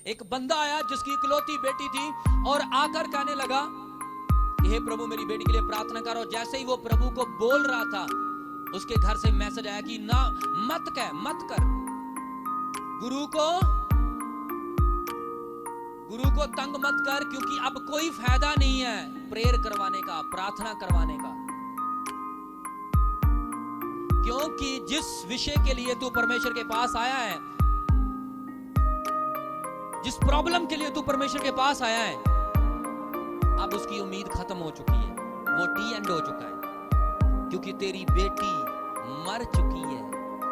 एक बंदा आया जिसकी इकलौती बेटी थी और आकर कहने लगा कि हे प्रभु मेरी बेटी के लिए प्रार्थना करो। जैसे ही वो प्रभु को बोल रहा था उसके घर से मैसेज आया कि ना मत कर, गुरु को तंग मत कर, क्योंकि अब कोई फायदा नहीं है प्रेयर करवाने का, प्रार्थना करवाने का। क्योंकि जिस विषय के लिए तू परमेश्वर के पास आया है, जिस प्रॉब्लम के लिए तू परमेश्वर के पास आया है, अब उसकी उम्मीद खत्म हो चुकी है, वो डी एंड हो चुका है, क्योंकि तेरी बेटी मर चुकी है।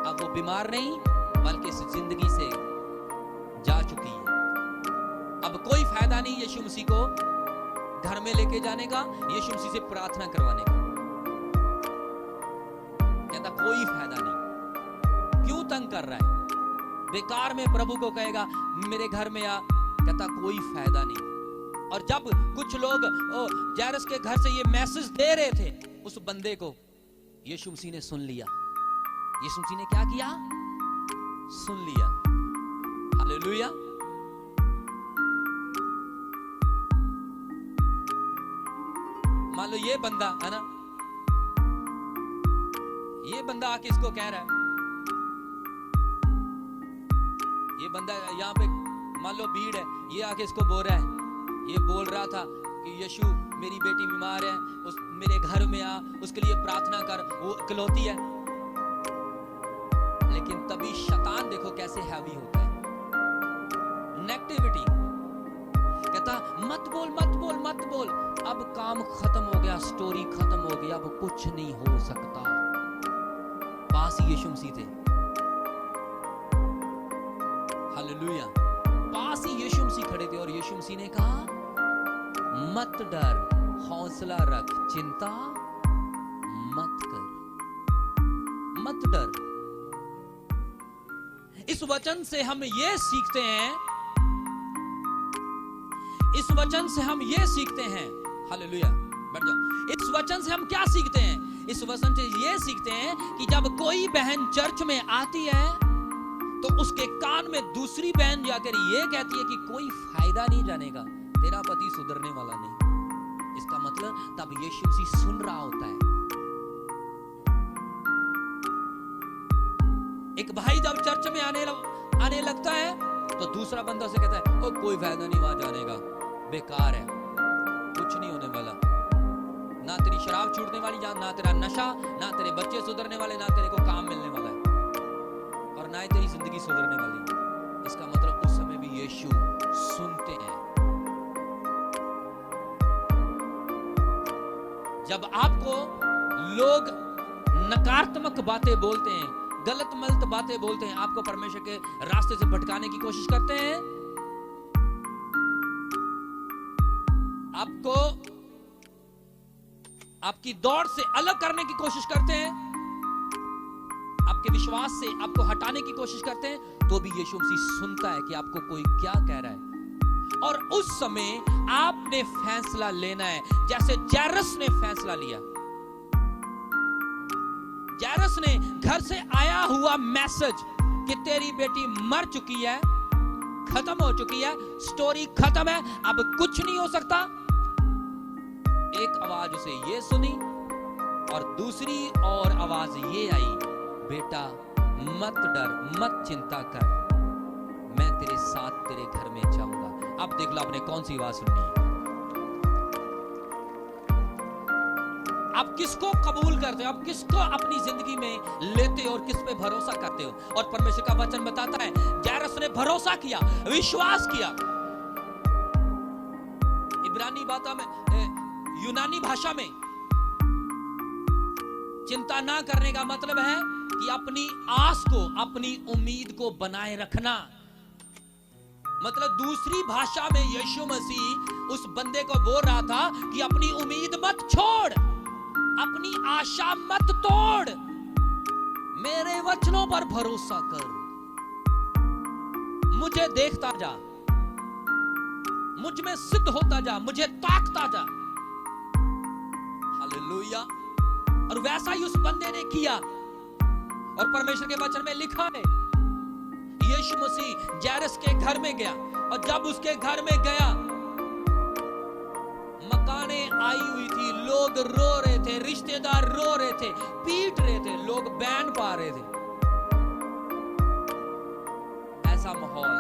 अब वो बीमार नहीं बल्कि इस जिंदगी से जा चुकी है। अब कोई फायदा नहीं यीशु मसीह को घर में लेके जाने का, यीशु मसीह से प्रार्थना करवाने का। कहता कोई फायदा नहीं, क्यों तंग कर रहा है? बेकार में प्रभु को कहेगा मेरे घर में आ, कहता कोई फायदा नहीं। और जब कुछ लोग जायरस के घर से ये मैसेज दे रहे थे उस बंदे को, यीशु मसीह ने सुन लिया। यीशु मसीह ने क्या किया? सुन लिया। हालेलुया। मान लो ये बंदा है ना, ये बंदा आके इसको कह रहा है, ये बंदा यहाँ पे मान लो भीड़ है, ये आके इसको बोल रहा है, ये बोल रहा था कि यीशु मेरी बेटी बीमार है, उस मेरे घर में आ, उसके लिए प्रार्थना कर, वो इकलौती है। लेकिन तभी शैतान देखो कैसे हैवी होता है, नेगेटिविटी। कहता मत बोल मत बोल मत बोल, अब काम खत्म हो गया, स्टोरी खत्म हो गई, अब कुछ नहीं हो सकता। पास ही यीशु मसीह थे, हालेलुया। पास ही यीशु मसीह खड़े थे और यीशु मसीह ने कहा मत डर, हौसला रख, चिंता मत कर, मत डर। इस वचन से हम ये सीखते हैं, इस वचन से हम ये सीखते हैं, हालेलुया, बैठ जाओ। इस वचन से हम क्या सीखते हैं? इस वचन से ये सीखते हैं कि जब कोई बहन चर्च में आती है तो उसके कान में दूसरी बहन जाकर ये कहती है कि कोई फायदा नहीं जाने का, तेरा पति सुधरने वाला नहीं। इसका मतलब तब यीशु मसीह सुन रहा होता है। एक भाई जब चर्च में आने लगता है तो दूसरा बंदा से कहता है कोई फायदा नहीं वहां जाने का, बेकार है, कुछ नहीं होने वाला, ना तेरी शराब छूटने वाली, ना तेरा नशा, ना तेरे बच्चे सुधरने वाले, ना तेरे को काम मिलने वाला है, और ना ही तेरी जिंदगी सुधरने वाली। इसका मतलब उस समय भी यीशु सुनते हैं। जब आपको लोग नकारात्मक बातें बोलते हैं, गलत मलत बातें बोलते हैं, आपको परमेश्वर के रास्ते से भटकाने की कोशिश करते हैं, आपको आपकी दौड़ से अलग करने की कोशिश करते हैं, आपके विश्वास से आपको हटाने की कोशिश करते हैं, तो भी यीशु मसीह सुनता है कि आपको कोई क्या कह रहा है। और उस समय आपने फैसला लेना है, जैसे जायरस ने फैसला लिया। जायरस ने घर से आया हुआ मैसेज कि तेरी बेटी मर चुकी है, खत्म हो चुकी है, स्टोरी खत्म है, अब कुछ नहीं हो सकता। एक आवाज उसे ये सुनी और दूसरी और आवाज ये आई, बेटा मत डर, मत चिंता कर, मैं तेरे साथ तेरे घर में जाऊंगा। अब देख लो आपने कौन सी आवाज सुनी है। आप किसको कबूल करते हो, आप किसको अपनी जिंदगी में लेते हो और किस पे भरोसा करते हो? और परमेश्वर का वचन बताता है जायरस ने भरोसा किया, विश्वास किया। इब्रानी भाषा में, यूनानी भाषा में चिंता ना करने का मतलब है कि अपनी आस को, अपनी उम्मीद को बनाए रखना। मतलब दूसरी भाषा में यीशु मसीह उस बंदे को बोल रहा था कि अपनी उम्मीद मत छोड़, अपनी आशा मत तोड़, मेरे वचनों पर भरोसा कर, मुझे देखता जा, मुझ में सिद्ध होता जा, मुझे ताकता जा। हालेलुया। और वैसा ही उस बंदे ने किया। और परमेश्वर के वचन में लिखा है यीशु मसीह जायरस के घर में गया, और जब उसके घर में गया, मकाने आई हुई थी, लोग रो रहे थे, रिश्तेदार रो रहे थे, पीट रहे थे, लोग बैन पा रहे थे। ऐसा माहौल,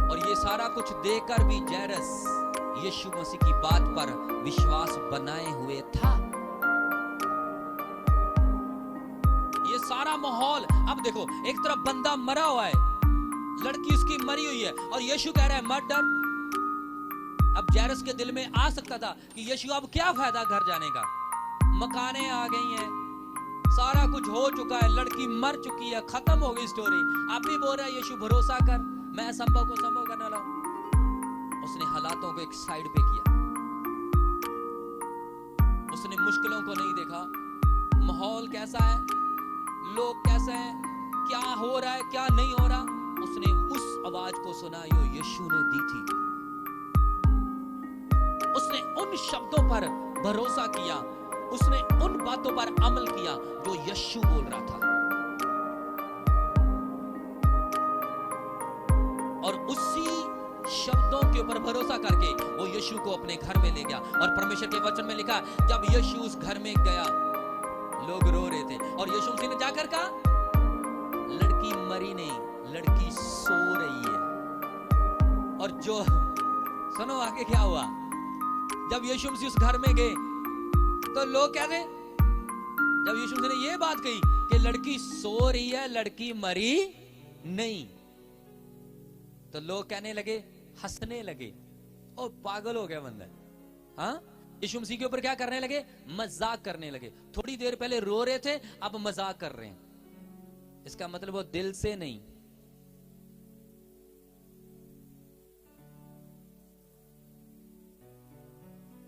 और ये सारा कुछ देखकर भी जायरस यीशु मसीह की बात पर विश्वास बनाए हुए था। ये सारा माहौल, अब देखो, एक तरफ बंदा मरा हुआ है, लड़की उसकी मरी हुई है, और यीशु कह रहा है मत डर। अब जायरस के दिल में आ सकता था कि यीशु अब क्या फायदा घर जाने का, मकाने आ गई हैं, सारा कुछ हो चुका है, लड़की मर चुकी है, खत्म हो गई स्टोरी। अब भी बोल रहा है यीशु भरोसा कर, मैं असंभव को संभव करने वाला हूं। उसने हालातों को एक साइड पे किया, उसने मुश्किलों को नहीं देखा, माहौल कैसा है, लोग कैसे हैं, क्या हो रहा है, क्या नहीं हो रहा। उसने उस आवाज को सुना जो यीशु ने दी थी। उसने उन शब्दों पर भरोसा किया, उसने उन बातों पर अमल किया जो यीशु बोल रहा था, और उसी शब्दों के ऊपर भरोसा करके वो यीशु को अपने घर में ले गया। और परमेश्वर के वचन में लिखा, जब यीशु उस घर में गया, लोग रो रहे थे, और यीशु मसीह ने जाकर कहा, लड़की मरी नहीं, लड़की सो रही है। और जो सुनो आगे क्या हुआ, जब यीशु मसीह उस घर में गए तो लोग कहते, जब यीशु मसीह ने ये बात कही कि लड़की सो रही है, लड़की मरी नहीं, तो लोग कहने लगे, हंसने लगे, ओ पागल हो गया बंदा। हाँ, यीशु मसीह के ऊपर क्या करने लगे, मजाक करने लगे। थोड़ी देर पहले रो रहे थे, अब मजाक कर रहे हैं। इसका मतलब वो दिल से नहीं।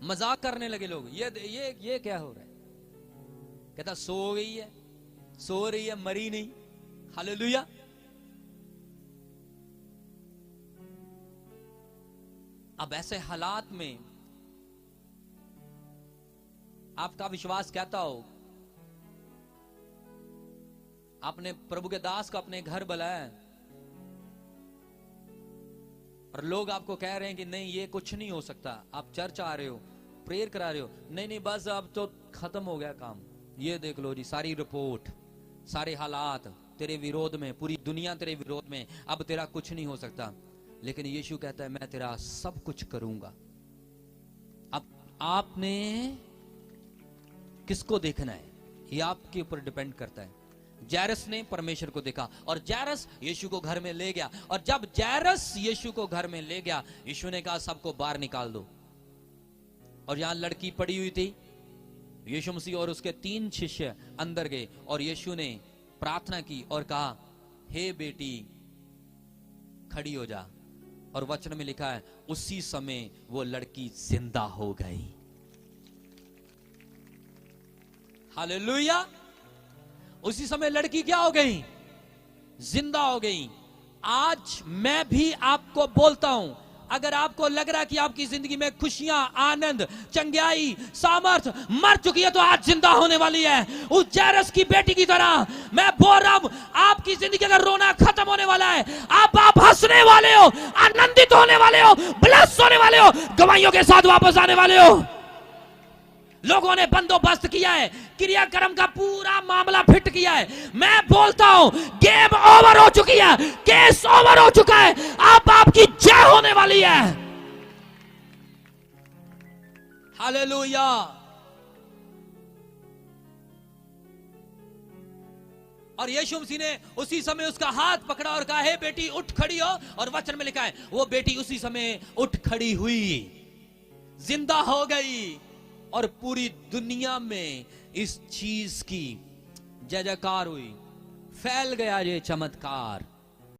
मजाक करने लगे लोग, ये क्या हो रहा है। कहता सो गई है, सो रही है, मरी नहीं। हालेलुया। अब ऐसे हालात में आपका विश्वास कहता हो, आपने प्रभु के दास को अपने घर बुलाया और लोग आपको कह रहे हैं कि नहीं ये कुछ नहीं हो सकता, आप चर्च आ रहे हो, प्रेयर करा रहे हो, नहीं बस अब तो खत्म हो गया काम, ये देख लो जी सारी रिपोर्ट, सारे हालात तेरे विरोध में, पूरी दुनिया तेरे विरोध में, अब तेरा कुछ नहीं हो सकता। लेकिन यीशु कहता है मैं तेरा सब कुछ करूंगा। अब आपने किसको देखना है, ये आपके ऊपर डिपेंड करता है। जायरस ने परमेश्वर को देखा और जायरस यीशु को घर में ले गया, और जब जायरस यीशु को घर में ले गया, यीशु ने कहा सबको बाहर निकाल दो। और यहां लड़की पड़ी हुई थी, यीशु मसीह और उसके 3 शिष्य अंदर गए और यीशु ने प्रार्थना की और कहा हे बेटी खड़ी हो जा। और वचन में लिखा है उसी समय वो लड़की जिंदा हो गई। हालेलुया। उसी समय लड़की क्या हो गई, जिंदा हो गई। आज मैं भी आपको बोलता हूं, अगर आपको लग रहा है कि आपकी जिंदगी में खुशियां, आनंद, चंगाई, सामर्थ मर चुकी है, तो आज जिंदा होने वाली है उस जायरस की बेटी की तरह। मैं बोल रहा हूं आपकी जिंदगी का रोना खत्म होने वाला है, आप हंसने वाले हो, आनंदित होने वाले हो, ब्लेस होने वाले हो, गवाहियों के साथ वापस आने वाले हो। लोगों ने बंदोबस्त किया है, क्रियाक्रम का पूरा मामला फिट किया है। मैं बोलता हूं गेम ओवर हो चुकी है, केस ओवर हो चुका है, अब आपकी जय होने वाली है। हालेलुया। और यीशु मसीह ने उसी समय उसका हाथ पकड़ा और कहा हे बेटी उठ खड़ी हो। और वचन में लिखा है वो बेटी उसी समय उठ खड़ी हुई, जिंदा हो गई। और पूरी दुनिया में इस चीज की जय जयकार हुई, फैल गया ये चमत्कार।